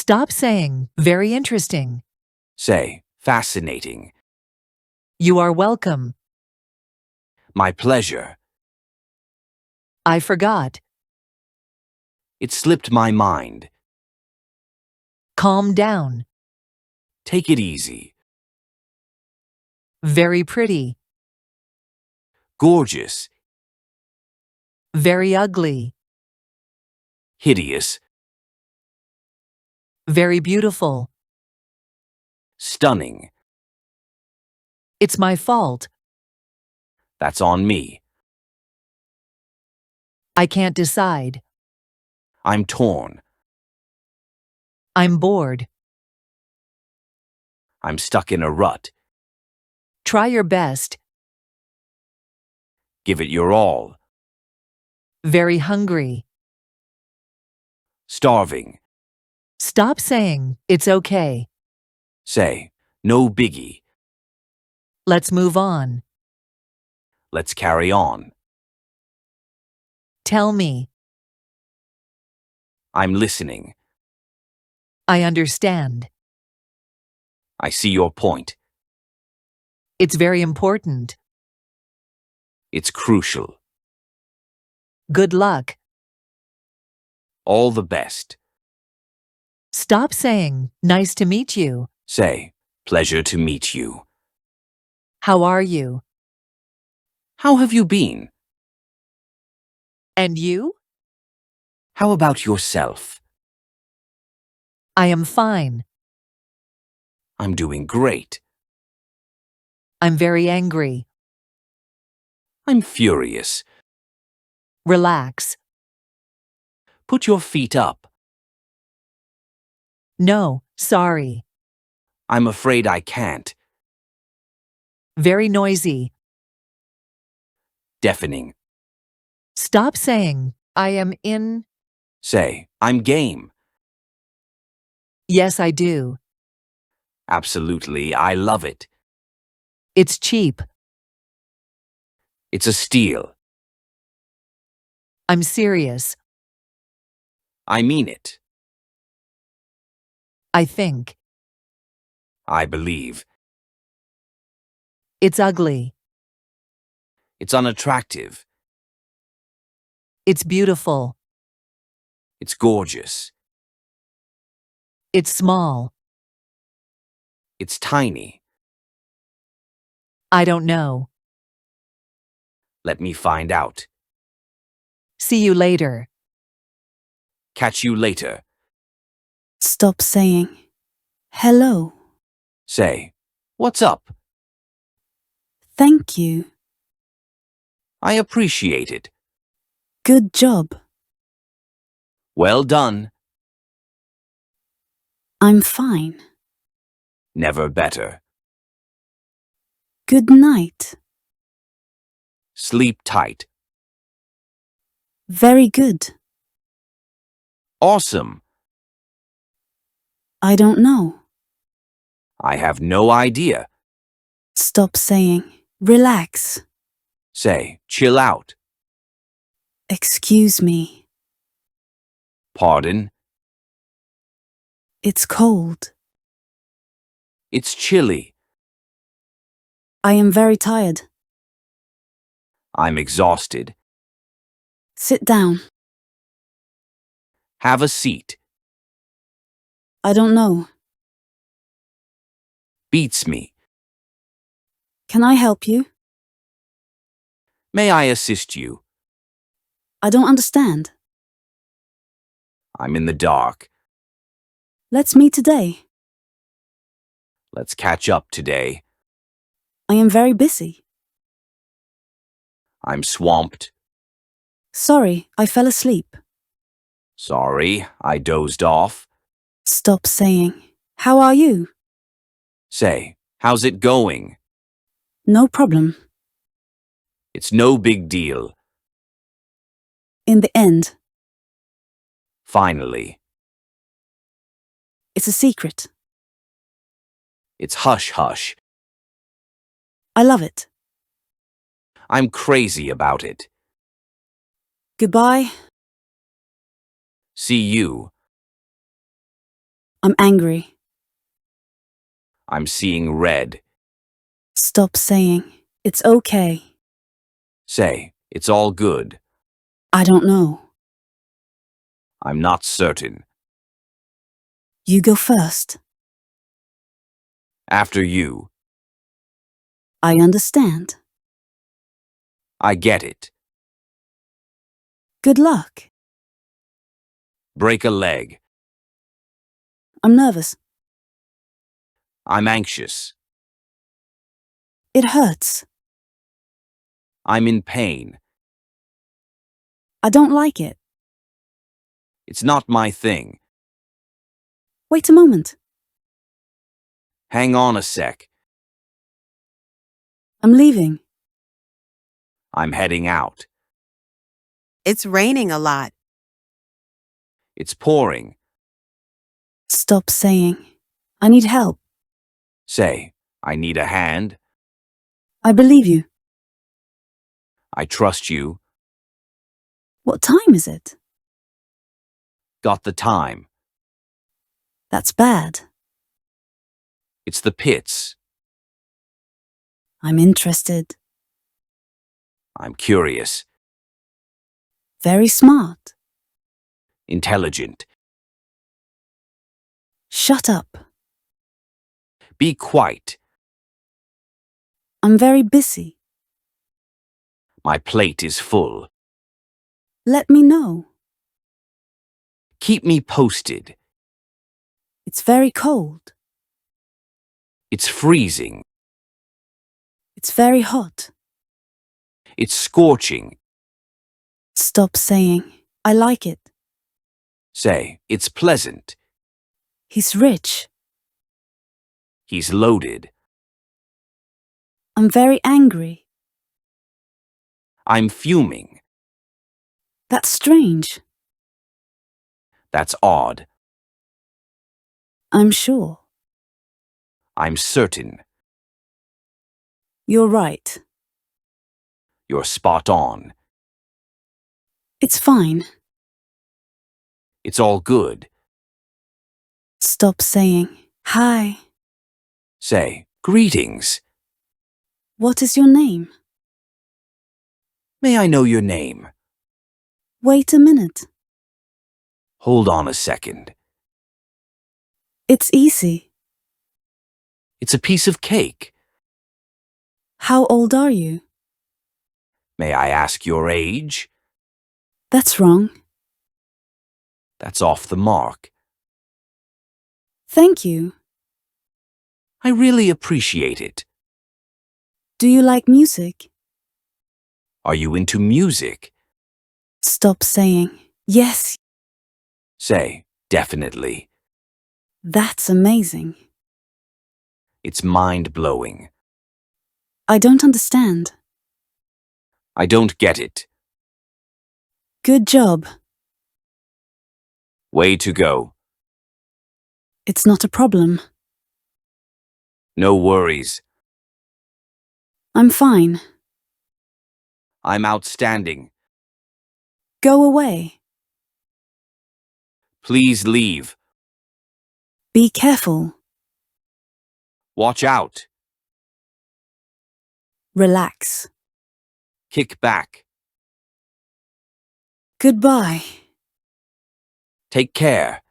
Stop saying, very interesting. Say, fascinating. You are welcome. My pleasure. I forgot. It slipped my mind. Calm down. Take it easy. Very pretty. Gorgeous. Very ugly. Hideous. Very beautiful. Stunning. It's my fault. That's on me. I can't decide. I'm torn. I'm bored. I'm stuck in a rut. Try your best. Give it your all. Very hungry. Starving. Stop saying, it's okay. Say, no biggie. Let's move on. Let's carry on. Tell me. I'm listening. I understand. I see your point. It's very important. It's crucial. Good luck. All the best. Stop saying, nice to meet you. Say, pleasure to meet you. How are you? How have you been? And you? How about yourself? I am fine. I'm doing great. I'm very angry. I'm furious. Relax. Put your feet up. No, sorry. I'm afraid I can't. Very noisy. Deafening. Stop saying, I am in. Say, I'm game. Yes, I do. Absolutely, I love it. It's cheap. It's a steal. I'm serious. I mean it. I think. I believe. It's ugly. It's unattractive. It's beautiful. It's gorgeous. It's small. It's tiny. I don't know. Let me find out. See you later. Catch you later. Stop saying, hello. Say, what's up? Thank you. I appreciate it. Good job. Well done. I'm fine. Never better. Good night. Sleep tight. Very good. Awesome. I don't know. I have no idea. Stop saying, relax. Say, chill out. Excuse me. Pardon. It's cold. It's chilly. I am very tired. I'm exhausted. Sit down. Have a seat. I don't know. Beats me. Can I help you? May I assist you? I don't understand. I'm in the dark. Let's meet today. Let's catch up today. I am very busy. I'm swamped. Sorry, I fell asleep. Sorry, I dozed off. Stop saying, how are you? Say, how's it going? No problem. It's no big deal. In the end, Finally. it's a secret. It's hush-hush. I love it. I'm crazy about it. Goodbye. See you. I'm angry. I'm seeing red. Stop saying, it's okay. Say, it's all good. I don't know. I'm not certain. You go first. After you. I understand. I get it. Good luck. Break a leg. I'm nervous. I'm anxious. It hurts. I'm in pain. I don't like it. It's not my thing. Wait a moment. Hang on a sec. I'm leaving. I'm heading out. It's raining a lot. It's pouring. Stop saying, I need help. Say, I need a hand. I believe you. I trust you. What time is it? Got the time. That's bad. It's the pits. I'm interested. I'm curious. Very smart. Intelligent. Shut up. Be quiet. I'm very busy. My plate is full. Let me know. Keep me posted. It's very cold. It's freezing. It's very hot. It's scorching. Stop saying, I like it. Say, it's pleasant. He's rich. He's loaded. I'm very angry. I'm fuming. That's strange. That's odd. I'm sure. I'm certain. You're right. You're spot on. It's fine. It's all good. Stop saying, hi. Say, greetings. What is your name? May I know your name? Wait a minute. Hold on a second. It's easy. It's a piece of cake. How old are you? May I ask your age? That's wrong. That's off the mark. Thank you. I really appreciate it. Do you like music? Are you into music? Stop saying, yes, Say, definitely. that's amazing. It's mind-blowing. I don't understand. I don't get it. Good job. Way to go. It's not a problem. No worries. I'm fine. I'm outstanding. Go away. Please leave. Be careful. Watch out. Relax. Kick back. Goodbye. Take care.